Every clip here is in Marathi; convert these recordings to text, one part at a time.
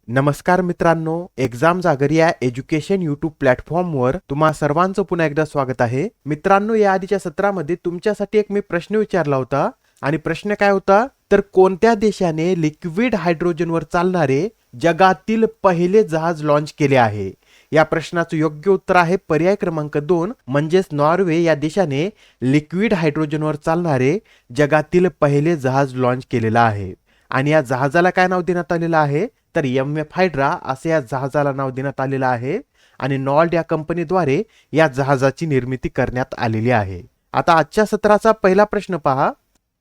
नमस्कार मित्रांनो, एक्झाम जागर या एज्युकेशन यूट्यूब प्लॅटफॉर्मवर तुम्हा सर्वांचं पुन्हा एकदा स्वागत आहे. मित्रांनो, या आधीच्या सत्रामध्ये तुमच्यासाठी एक मी प्रश्न विचारला होता आणि प्रश्न काय होता, तर कोणत्या देशाने लिक्विड हायड्रोजनवर चालणारे जगातील पहिले जहाज लॉन्च केले आहे? या प्रश्नाचं योग्य उत्तर आहे पर्याय क्रमांक 2 म्हणजेच नॉर्वे या देशाने लिक्विड हायड्रोजनवर चालणारे जगातील पहिले जहाज लॉन्च केलेलं आहे. आणि या जहाजाला काय नाव देण्यात आलेलं आहे, तर एफ हायड्रा असे या जहाजाला नाव देण्यात आलेलं आहे आणि नॉल्ड या कंपनीद्वारे या जहाजाची निर्मिती करण्यात आलेली आहे. आता आजच्या सत्राचा पहिला प्रश्न पहा.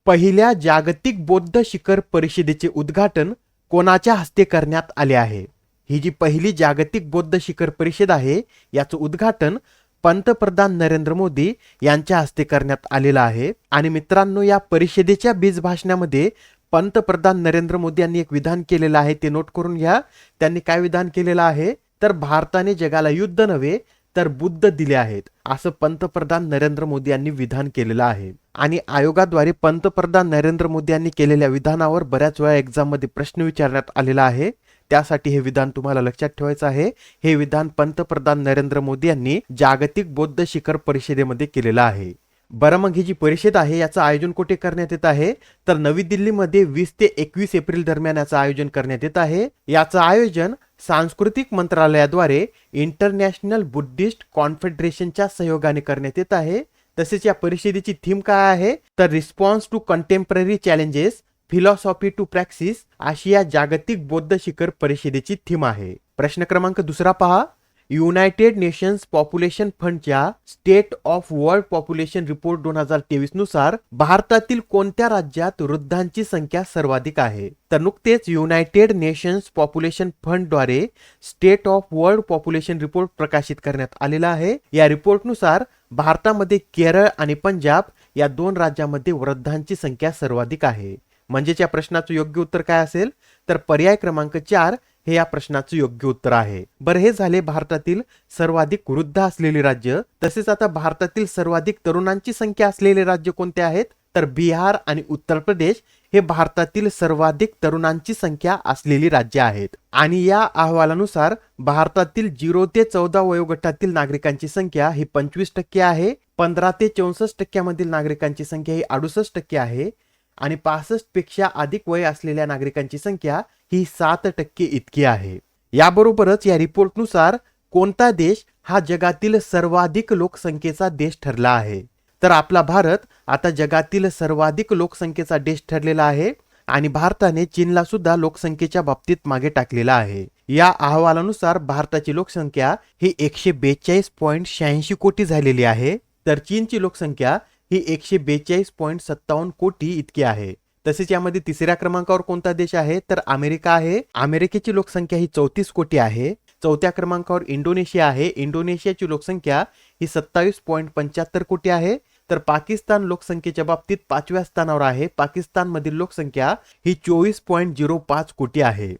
पहिल्या जागतिक बौद्ध शिखर परिषदेचे उद्घाटन कोणाच्या हस्ते करण्यात आले आहे? ही जी पहिली जागतिक बौद्ध शिखर परिषद आहे याचं उद्घाटन पंतप्रधान नरेंद्र मोदी यांच्या हस्ते करण्यात आलेलं आहे. आणि मित्रांनो, या परिषदेच्या बीज भाषणामध्ये पंतप्रधान नरेंद्र मोदी यांनी एक विधान केलेलं आहे, ते नोट करून घ्या. त्यांनी काय विधान केलेलं आहे, तर भारताने जगाला युद्ध नव्हे तर बुद्ध दिले आहेत, असं पंतप्रधान नरेंद्र मोदी यांनी विधान केलेलं आहे. आणि आयोगाद्वारे पंतप्रधान नरेंद्र मोदी यांनी केलेल्या विधानावर बऱ्याच वेळा एक्झाम मध्ये प्रश्न विचारण्यात आलेला आहे. त्यासाठी हे विधान तुम्हाला लक्षात ठेवायचं आहे. हे विधान पंतप्रधान नरेंद्र मोदी यांनी जागतिक बौद्ध शिखर परिषदेमध्ये केलेलं आहे. बरं, मग ही जी परिषद आहे याचं आयोजन कुठे करण्यात येत आहे, तर नवी दिल्लीमध्ये 20 ते 21 एप्रिल दरम्यान याचं आयोजन करण्यात येत आहे. याचं आयोजन सांस्कृतिक मंत्रालयाद्वारे इंटरनॅशनल बुद्धिस्ट कॉन्फेडरेशनच्या सहयोगाने करण्यात येत आहे. तसेच या परिषदेची थीम काय आहे, तर response to contemporary challenges philosophy to practice अशी या जागतिक बौद्ध शिखर परिषदेची थीम आहे. प्रश्न क्रमांक दुसरा पहा. युनायटेड नेशन्स पॉप्युलेशन फंडच्या state of world population report 2023 नुसार भारतातील कोणत्या राज्यात वृद्धांची संख्या सर्वाधिक आहे? तर नुकतेच युनायटेड नेशन्स पॉप्युलेशन फंडद्वारे state of world population report प्रकाशित करण्यात आलेला आहे. या रिपोर्टनुसार भारतामध्ये केरळ आणि पंजाब या दोन राज्यांमध्ये वृद्धांची संख्या सर्वाधिक आहे. म्हणजेच या प्रश्नाचं योग्य उत्तर काय असेल, तर पर्याय क्रमांक 4 हे या प्रश्नाचं योग्य उत्तर आहे. बरं, हे झाले भारतातील सर्वाधिक वृद्ध असलेले राज्य. तसेच आता भारतातील सर्वाधिक तरुणांची संख्या असलेले राज्य कोणते आहेत, तर बिहार आणि उत्तर प्रदेश हे भारतातील सर्वाधिक तरुणांची संख्या असलेली राज्य आहेत. आणि या अहवालानुसार भारतातील 0 ते 14 वयोगटातील नागरिकांची संख्या ही 25% आहे. 15 ते 64 टक्क्यामधील नागरिकांची संख्या ही 68% आहे. आणि 65 पेक्षा अधिक वय असलेल्या नागरिकांची संख्या ही 7% इतकी आहे. याबरोबरच या रिपोर्टनुसार कोणता देश हा जगातील सर्वाधिक लोकसंख्येचा देश ठरला आहे, तर आपला भारत आता जगातील सर्वाधिक लोकसंख्येचा देश ठरलेला आहे. आणि भारताने चीनला सुद्धा लोकसंख्येच्या बाबतीत मागे टाकलेला आहे. या अहवालानुसार भारताची लोकसंख्या ही 142.86 कोटी झालेली आहे, तर चीनची लोकसंख्या ही 142.57 कोटी इतकी आहे. तसेच यामध्ये तिसऱ्या क्रमांकावर कोणता देश आहे, तर अमेरिका आहे. अमेरिकेची लोकसंख्या ही 34 कोटी आहे. चौथ्या क्रमांकावर इंडोनेशिया आहे. इंडोनेशियाची लोकसंख्या ही 27.75 कोटी आहे. तर पाकिस्तान लोकसंख्येच्या बाबतीत 5व्या स्थानावर आहे. पाकिस्तानमधील लोकसंख्या ही 24.05 कोटी आहे.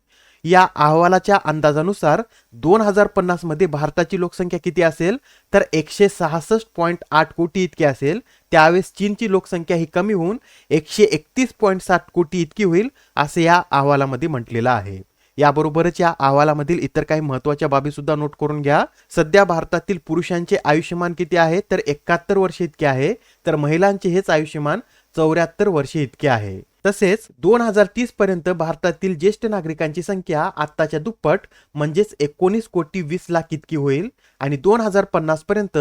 या अहवालाच्या अंदाजानुसार 2050 मध्ये भारताची लोकसंख्या किती असेल, तर 166.8 कोटी इतकी असेल. त्यावेळेस चीनची लोकसंख्या ही कमी होऊन 131.7 कोटी इतकी होईल, असे या अहवालामध्ये म्हटलेलं आहे. याबरोबरच या अहवालामधील इतर काही महत्त्वाच्या बाबी सुद्धा नोट करून घ्या. सध्या भारतातील पुरुषांचे आयुष्यमान किती आहे, तर 71 वर्ष इतके आहे. तर महिलांचे हेच आयुष्यमान 74 वर्षे इतके आहे. तसेच 2030 पर्यंत भारतातील ज्येष्ठ नागरिकांची संख्या आत्ताच्या दुप्पट म्हणजेच 19,20,00,000 इतकी होईल. आणि 2050 पर्यंत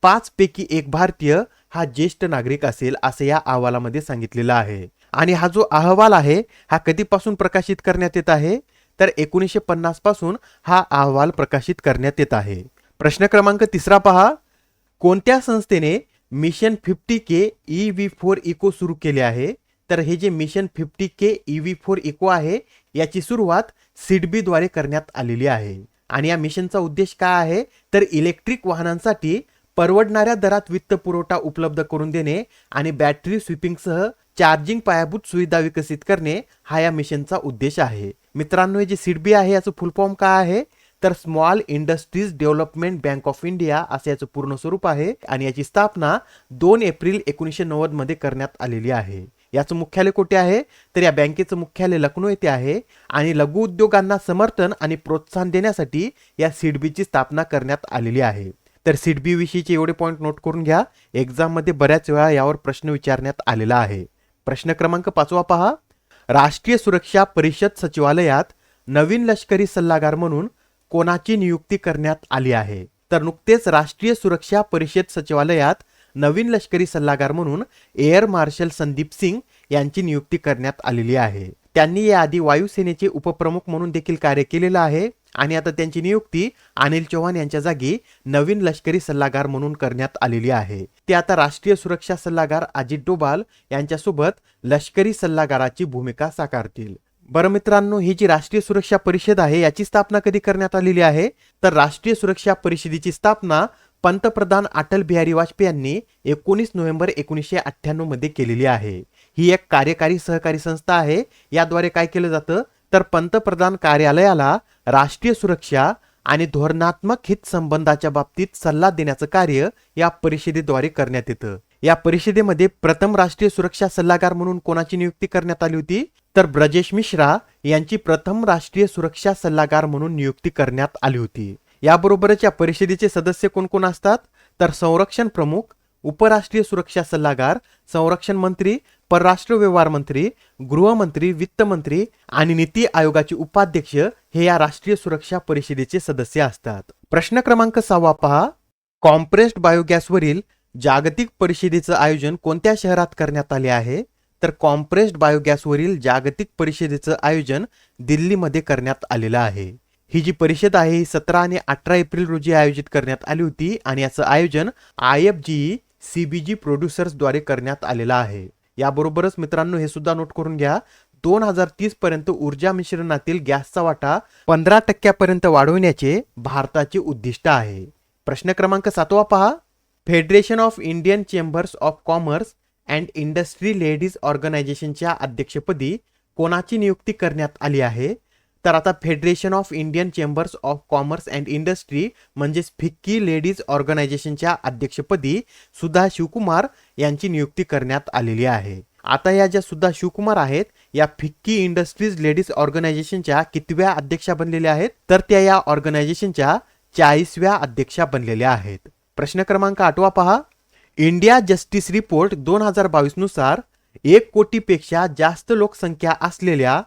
5 पैकी 1 भारतीय हा ज्येष्ठ नागरिक असेल, असे या अहवालामध्ये सांगितलेलं आहे. आणि हा जो अहवाल आहे हा कधीपासून प्रकाशित करण्यात येत आहे, तर 1950 पासून हा अहवाल प्रकाशित करण्यात येत आहे. प्रश्न क्रमांक तिसरा पहा. कोणत्या संस्थेने मिशन 50K EV4 इको सुरू केले आहे? तर हे जे मिशन 50K EV4 इको आहे याची सुरुवात सिडबी द्वारे करण्यात आलेली आहे. आणि या मिशनचा उद्देश काय आहे, तर इलेक्ट्रिक वाहनांसाठी परवडणाऱ्या दरात वित्त पुरवठा उपलब्ध करून देणे आणि बॅटरी स्वीपिंगसह चार्जिंग पायाभूत सुविधा विकसित करणे हा या मिशनचा उद्देश आहे. मित्रांनो, हे जे सिडबी आहे याचं फुल फॉर्म काय आहे, तर small industries development bank of India असे याचं पूर्ण स्वरूप आहे. आणि याची स्थापना 2 एप्रिल 1990 मध्ये करण्यात आलेली आहे. याचं मुख्यालय कुठे आहे? तर या बँकेचं मुख्यालय लखनौ येथे आहे आणि लघु उद्योगांना समर्थन आणि प्रोत्साहन देण्यासाठी या सिडबीची स्थापना करण्यात आलेली आहे. तर सिडबी विषयीचे एवढे पॉईंट नोट करून घ्या. एक्झाम मध्ये बऱ्याच वेळा यावर प्रश्न विचारण्यात आलेला आहे. प्रश्न क्रमांक 5 पहा. राष्ट्रीय सुरक्षा परिषद सचिवालयात नवीन लष्करी सल्लागार म्हणून कोणाची नियुक्ती करण्यात आली आहे? तर नुकतेच राष्ट्रीय सुरक्षा परिषद सचिवालयात नवीन लष्करी सल्लागार म्हणून एअर मार्शल संदीप सिंग यांची नियुक्ती करण्यात आलेली आहे. त्यांनी याआधी वायुसेनेचे उपप्रमुख म्हणून देखील कार्य केलेलं आहे आणि आता त्यांची नियुक्ती अनिल चौहान यांच्या जागी नवीन लष्करी सल्लागार म्हणून करण्यात आलेली आहे. ते आता राष्ट्रीय सुरक्षा सल्लागार अजित डोभाल यांच्यासोबत लष्करी सल्लागाराची भूमिका साकारतील. बरं मित्रांनो, ही जी राष्ट्रीय सुरक्षा परिषद आहे याची स्थापना कधी करण्यात आलेली आहे? तर राष्ट्रीय सुरक्षा परिषदेची स्थापना पंतप्रधान अटल बिहारी वाजपेयी यांनी 19 नोव्हेंबर 1998 मध्ये केलेली आहे. ही एक कार्यकारी सहकारी संस्था आहे. याद्वारे काय केलं जातं? तर पंतप्रधान कार्यालयाला राष्ट्रीय सुरक्षा आणि धोरणात्मक हित संबंधाच्या बाबतीत सल्ला देण्याचं कार्य या परिषदेद्वारे करण्यात येतं. या परिषदेमध्ये प्रथम राष्ट्रीय सुरक्षा सल्लागार म्हणून कोणाची नियुक्ती करण्यात आली होती? तर ब्रजेश मिश्रा यांची प्रथम राष्ट्रीय सुरक्षा सल्लागार म्हणून नियुक्ती करण्यात आली होती. याबरोबरच या परिषदेचे सदस्य कोण कोण असतात? तर संरक्षण प्रमुख, उपराष्ट्रीय सुरक्षा सल्लागार, संरक्षण मंत्री, परराष्ट्र व्यवहार मंत्री, गृहमंत्री, वित्त मंत्री आणि नीती आयोगाचे उपाध्यक्ष हे या राष्ट्रीय सुरक्षा परिषदेचे सदस्य असतात. प्रश्न क्रमांक 6 पहा. कॉम्प्रेस्ड बायोगॅसवरील जागतिक परिषदेचं आयोजन कोणत्या शहरात करण्यात आले आहे? तर कॉम्प्रेस्ड बायोगॅसवरील जागतिक परिषदेचं आयोजन दिल्लीमध्ये करण्यात आलेलं आहे. ही जी परिषद आहे ही 17 आणि 18 एप्रिल रोजी आयोजित करण्यात आली होती आणि याचं आयोजन IFGE CBG प्रोड्युसर्स द्वारे करण्यात आलेलं आहे. याबरोबरच मित्रांनो हे सुद्धा नोट करून घ्या, 2030 पर्यंत ऊर्जा मिश्रणातील गॅसचा वाटा 15% पर्यंत वाढवण्याचे भारताचे उद्दिष्ट आहे. प्रश्न क्रमांक 7 पहा. Federation of Indian chambers of commerce and industry ladies ऑर्गनायझेशनच्या अध्यक्षपदी कोणाची नियुक्ती करण्यात आली आहे? तर आता federation of Indian chambers of commerce and industry म्हणजेच फिक्की लेडीज ऑर्गनायझेशनच्या अध्यक्षपदी सुधा शिवकुमार यांची नियुक्ती करण्यात आलेली आहे. आता या ज्या सुधा शिवकुमार आहेत या फिक्की इंडस्ट्रीज लेडीज ऑर्गनायझेशनच्या कितव्या अध्यक्षा बनलेल्या आहेत? तर त्या या ऑर्गनायझेशनच्या 40व्या अध्यक्षा बनलेल्या आहेत. प्रश्न क्रमांक 8 पहा. इंडिया जस्टिस रिपोर्ट 2022 नुसार 1 कोटीपेक्षा जास्त लोकसंख्या असलेल्या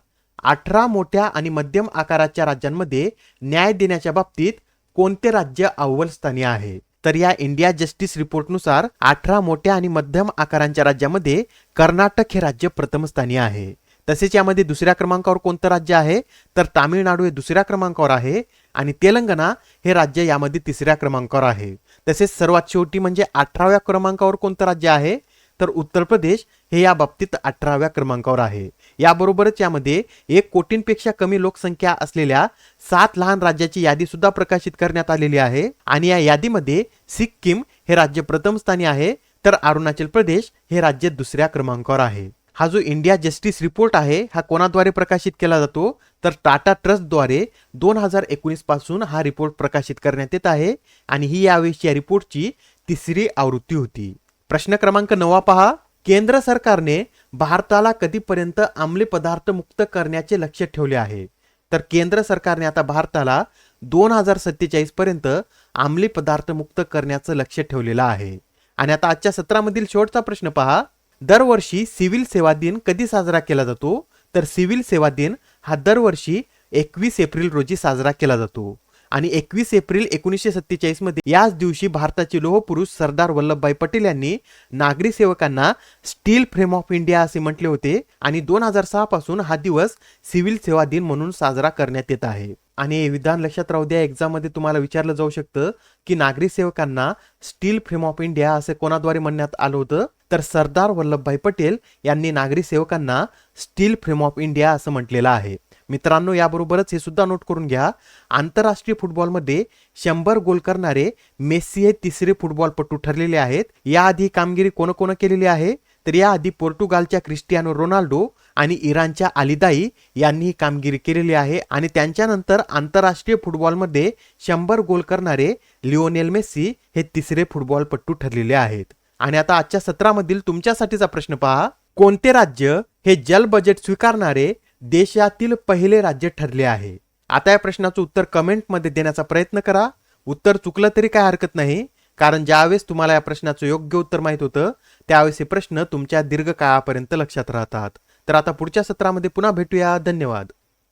18 मोठ्या आणि मध्यम आकाराच्या राज्यांमध्ये न्याय देण्याच्या बाबतीत कोणते राज्य अव्वल स्थानी आहे? तर या इंडिया जस्टिस रिपोर्टनुसार 18 मोठ्या आणि मध्यम आकारांच्या राज्यामध्ये कर्नाटक हे राज्य प्रथम स्थानी आहे. तसेच यामध्ये दुसऱ्या क्रमांकावर कोणतं राज्य आहे? तर तामिळनाडू हे दुसऱ्या क्रमांकावर आहे आणि तेलंगणा हे राज्य यामध्ये तिसऱ्या क्रमांकावर आहे. तसेच सर्वात शेवटी म्हणजे 18व्या क्रमांकावर कोणतं राज्य आहे? तर उत्तर प्रदेश हे या बाबतीत 18व्या क्रमांकावर आहे. याबरोबरच यामध्ये 1 कोटींपेक्षा कमी लोकसंख्या असलेल्या 7 लहान राज्याची यादी सुद्धा प्रकाशित करण्यात आलेली आहे आणि या यादीमध्ये सिक्कीम हे राज्य प्रथम स्थानी आहे तर अरुणाचल प्रदेश हे राज्य दुसऱ्या क्रमांकावर आहे. हा जो इंडिया जस्टिस रिपोर्ट आहे हा कोणाद्वारे प्रकाशित केला जातो? तर टाटा ट्रस्टद्वारे 2019 पासून हा रिपोर्ट प्रकाशित करण्यात येत आहे आणि ही यावेळी या रिपोर्टची 3री आवृत्ती होती. प्रश्न क्रमांक 9 पहा. केंद्र सरकारने भारताला कधीपर्यंत अंमली पदार्थ मुक्त करण्याचे लक्ष्य ठेवले आहे? तर केंद्र सरकारने आता भारताला 2047 पर्यंत अंमली पदार्थ मुक्त करण्याचं लक्ष्य ठेवलेलं आहे. आणि आता आजच्या सत्रामधील शेवटचा प्रश्न पहा. दरवर्षी सिव्हिल सेवा दिन कधी साजरा केला जातो? तर सिव्हिल सेवा दिन हा दरवर्षी 21 एप्रिल रोजी साजरा केला जातो आणि 21 एप्रिल 1947 मध्ये याच दिवशी भारताचे लोहपुरुष सरदार वल्लभभाई पटेल यांनी नागरी सेवकांना स्टील फ्रेम ऑफ इंडिया असे म्हटले होते आणि 2006 पासून हा दिवस सिव्हिल सेवा दिन म्हणून साजरा करण्यात येत आहे. आणि हे विधान लक्षात राहू द्या, एक्झाम मध्ये तुम्हाला विचारलं जाऊ शकतं की नागरी सेवकांना स्टील फ्रेम ऑफ इंडिया असे कोणाद्वारे म्हणण्यात आलं होतं? तर सरदार वल्लभभाई पटेल यांनी नागरी सेवकांना स्टील फ्रेम ऑफ इंडिया असं म्हटलेलं आहे. मित्रांनो याबरोबरच हे सुद्धा नोट करून घ्या, आंतरराष्ट्रीय फुटबॉलमध्ये 100 गोल करणारे मेस्सी हे तिसरे फुटबॉलपटू ठरलेले आहेत. याआधी कामगिरी कोण केलेली आहे? तर याआधी पोर्तुगालच्या क्रिस्टियानो रोनाल्डो आणि इराणच्या अलीदाई यांनी ही कामगिरी केलेली आहे आणि त्यांच्यानंतर आंतरराष्ट्रीय फुटबॉलमध्ये 100 गोल करणारे लिओनेल मेस्सी हे तिसरे फुटबॉलपटू ठरलेले आहेत. आणि आता आजच्या सत्रामधील तुमच्यासाठीचा प्रश्न पहा. कोणते राज्य हे जल बजेट स्वीकारणारे देशातील पहिले राज्य ठरले आहे? आता या प्रश्नाचं उत्तर कमेंटमध्ये देण्याचा प्रयत्न करा. उत्तर चुकलं तरी काय हरकत नाही, कारण ज्यावेळेस तुम्हाला या प्रश्नाचं योग्य उत्तर माहित होतं त्यावेळेस हे प्रश्न तुमच्या दीर्घकाळापर्यंत लक्षात राहतात. तर आता पुढच्या सत्रामध्ये पुन्हा भेटूया. धन्यवाद.